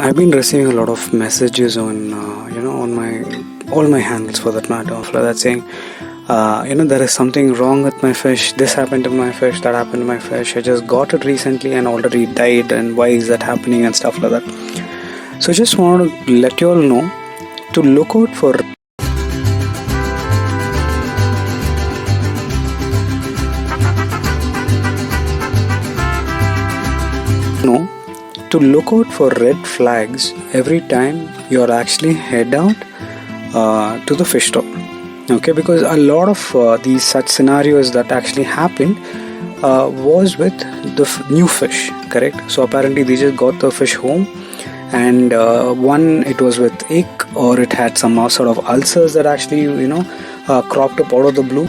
I've been receiving a lot of messages on, on my all my handles for that matter, of that saying, there is something wrong with my fish. This happened to my fish. That happened to my fish. I just got it recently and already died. And why is that happening and stuff like that. So I just want to let you all know to look out for. No. To look out for red flags every time you're actually head out to the fish store. Okay, because a lot of these such scenarios that actually happened was with the new fish, correct? So apparently they just got the fish home, and one, it was with ick, or it had some sort of ulcers that actually cropped up out of the blue.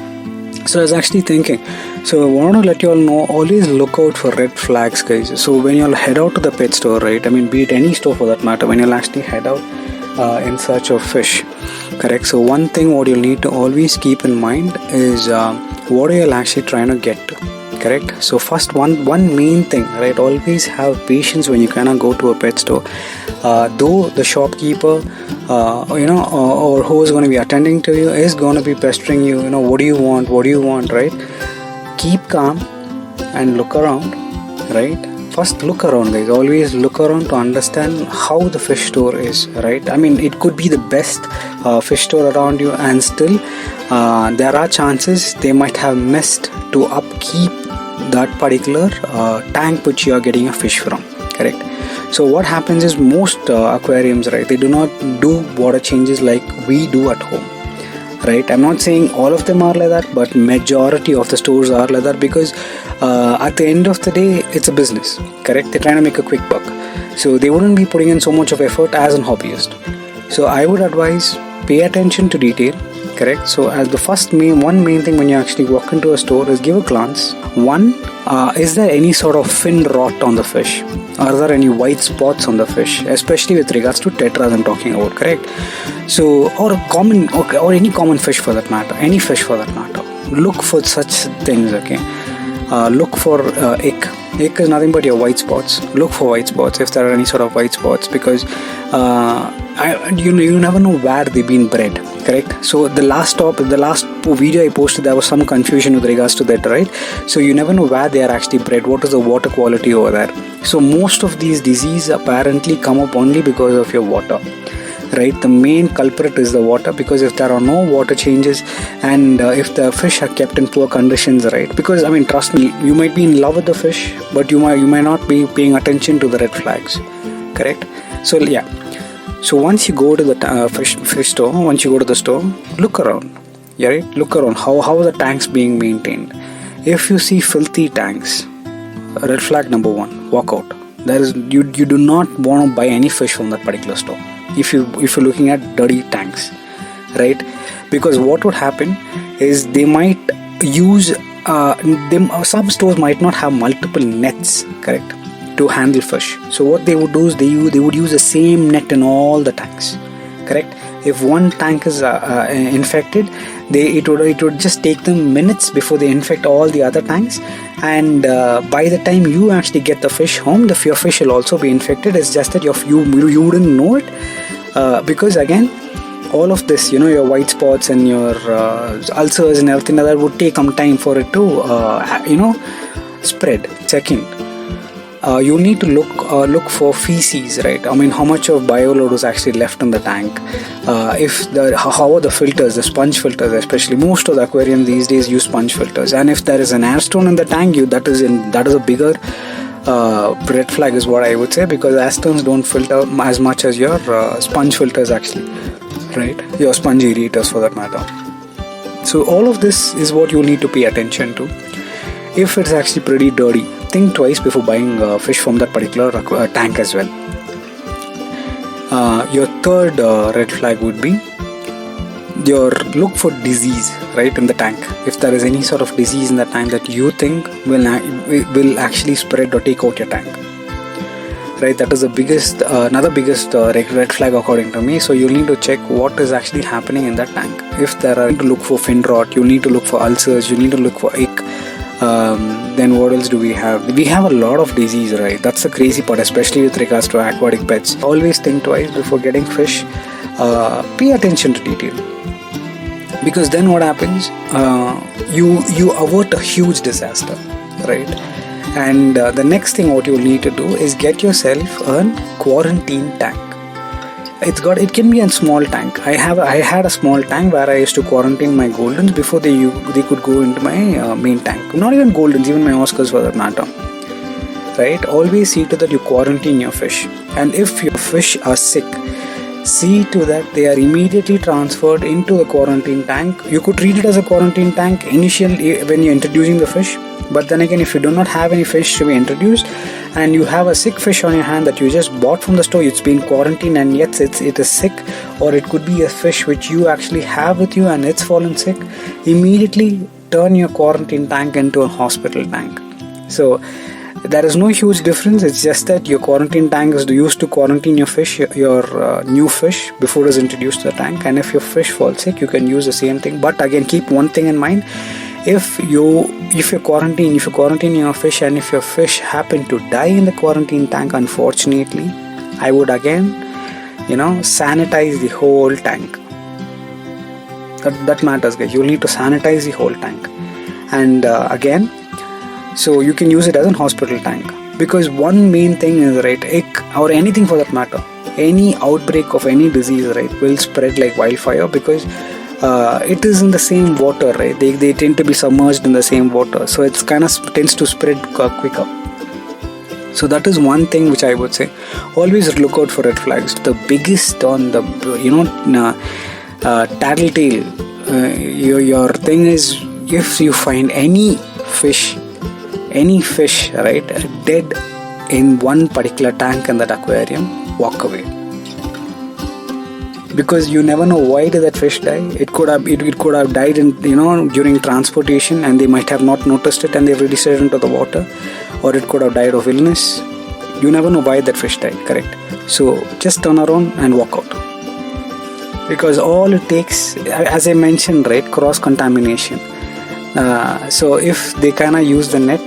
So I was actually thinking, so I want to let you all know, always look out for red flags, guys. So when you'll head out to the pet store, right, I mean, be it any store for that matter, when you'll actually head out in search of fish, correct? So one thing what you'll need to always keep in mind is what are you actually trying to get to, correct? So first, one main thing, right, always have patience when you cannot go to a pet store. Though the shopkeeper or who is going to be attending to you is going to be pestering you, what do you want, right? Keep calm and look around, right? First, look around, guys. Always look around to understand how the fish store is, right? I mean, it could be the best fish store around you, and still there are chances they might have missed to upkeep that particular tank which you are getting a fish from, correct? So what happens is most aquariums, right, they do not do water changes like we do at home, right? I'm not saying all of them are like that, but majority of the stores are like that, because at the end of the day, it's a business, correct? They're trying to make a quick buck, so they wouldn't be putting in so much of effort as an hobbyist. So I would advise, pay attention to detail, correct? So as the main thing when you actually walk into a store is give a glance. One, is there any sort of fin rot on the fish? Are there any white spots on the fish, especially with regards to tetras I'm talking about, correct? So, or any common fish for that matter, any fish for that matter. Look for such things, okay? Look for ick. Ick is nothing but your white spots. Look for white spots if there are any sort of white spots, because you never know where they've been bred, correct? So the last video I posted, there was some confusion with regards to that, right? So you never know where they are actually bred, what is the water quality over there. So most of these diseases apparently come up only because of your water, right? The main culprit is the water, because if there are no water changes, and if the fish are kept in poor conditions, right? Because I mean, trust me, you might be in love with the fish, but you might not be paying attention to the red flags, correct? So yeah. So once you go to the fish store, once you go to the store, look around. Yeah, right? Look around. How are the tanks being maintained? If you see filthy tanks, red flag number one, walk out. You do not want to buy any fish from that particular store if you're looking at dirty tanks, right? Because what would happen is they might use some stores might not have multiple nets, correct, to handle fish. So what they would do is they would use the same net in all the tanks, correct? If one tank is infected, it would just take them minutes before they infect all the other tanks, and by the time you actually get the fish home, your fish will also be infected. It's just that you wouldn't know it, because again, all of this, your white spots and your ulcers and everything like that would take some time for it to spread. Second, you need to look for feces, right? I mean, how much of bioload is actually left in the tank? How are the filters, the sponge filters, especially most of the aquarium these days use sponge filters. And if there is an air stone in the tank, that is a bigger red flag, is what I would say, because air stones don't filter as much as your sponge filters actually, right? Your sponge aerators for that matter. So all of this is what you need to pay attention to. If it's actually pretty dirty, think twice before buying fish from that particular tank as well. Your third red flag would be look for disease, right, in the tank. If there is any sort of disease in the tank that you think will actually spread or take out your tank, right? That is the another biggest red flag according to me. So you need to check what is actually happening in that tank. If there are, to look for fin rot, you need to look for ulcers, you need to look for ick. then what else do we have? We have a lot of disease, right? That's the crazy part, especially with regards to aquatic pets. Always think twice before getting fish. Pay attention to detail, because then what happens? You avert a huge disaster, right? And the next thing what you will need to do is get yourself a quarantine tank. It can be a small tank. I had a small tank where I used to quarantine my goldens before they could go into my main tank. Not even goldens, even my Oscars for that matter. Right? Always see to that you quarantine your fish. And if your fish are sick, see to that they are immediately transferred into the quarantine tank. You could treat it as a quarantine tank initially when you're introducing the fish. But then again, if you do not have any fish to be introduced and you have a sick fish on your hand that you just bought from the store, it's been quarantined and yet it is sick, or it could be a fish which you actually have with you and it's fallen sick, immediately turn your quarantine tank into a hospital tank. So there is no huge difference. It's just that your quarantine tank is used to quarantine your fish, your new fish, before it is introduced to the tank. And if your fish falls sick, you can use the same thing. But again, keep one thing in mind. If you quarantine your fish and if your fish happen to die in the quarantine tank, unfortunately, I would again, sanitize the whole tank. That matters, guys. You'll need to sanitize the whole tank. And again, so you can use it as a hospital tank, because one main thing is, right, or anything for that matter, any outbreak of any disease, right, will spread like wildfire, because it is in the same water, right? They tend to be submerged in the same water, so it's kind of tends to spread quicker. So that is one thing which I would say. Always look out for red flags. The biggest on the tattletale. Your thing is, if you find any fish, right, dead in one particular tank in that aquarium, walk away. Because you never know why did that fish die. It could have died in during transportation and they might have not noticed it and they've released it into the water, or it could have died of illness. You never know why that fish died, correct? So just turn around and walk out, because all it takes, as I mentioned, right, cross contamination. So if they kind of use the net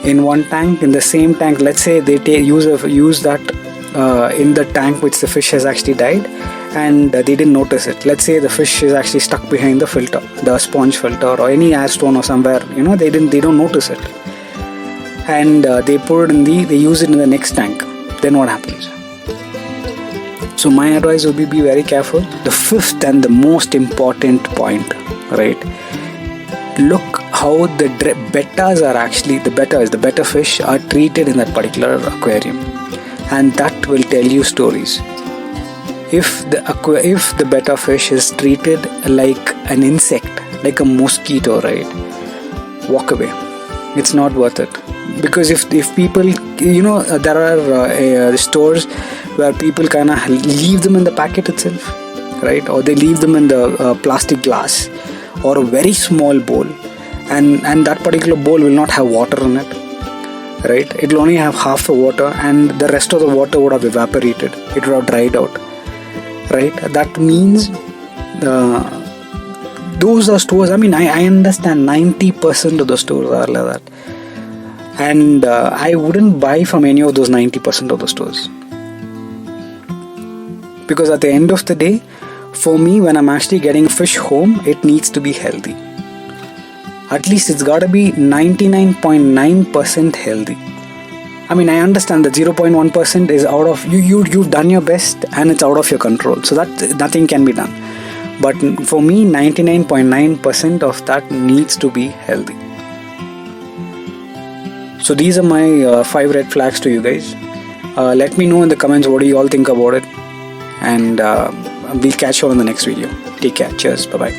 in one tank, in the same tank, let's say they use that in the tank which the fish has actually died, and they didn't notice it. Let's say the fish is actually stuck behind the filter, the sponge filter, or any air stone or somewhere. They don't notice it, and they use it in the next tank. Then what happens? So my advice would be very careful. The fifth and the most important point, right? Look how the better fish are treated in that particular aquarium, and that will tell you stories. If the betta fish is treated like an insect, like a mosquito, right, walk away. It's not worth it. Because if people, there are stores where people kind of leave them in the packet itself, right, or they leave them in the plastic glass or a very small bowl, and that particular bowl will not have water in it, right? It will only have half the water, and the rest of the water would have evaporated. It would have dried out. Right, that means those are stores. I mean, I understand 90% of the stores are like that, and I wouldn't buy from any of those 90% of the stores, because at the end of the day, for me, when I'm actually getting fish home, it needs to be healthy. At least it's got to be 99.9% healthy. I mean, I understand that 0.1% is out of you've done your best and it's out of your control, so that nothing can be done. But for me, 99.9% of that needs to be healthy. So these are my 5 red flags to you guys. Let me know in the comments what do you all think about it, and we'll catch you on the next video. Take care. Cheers. Bye bye.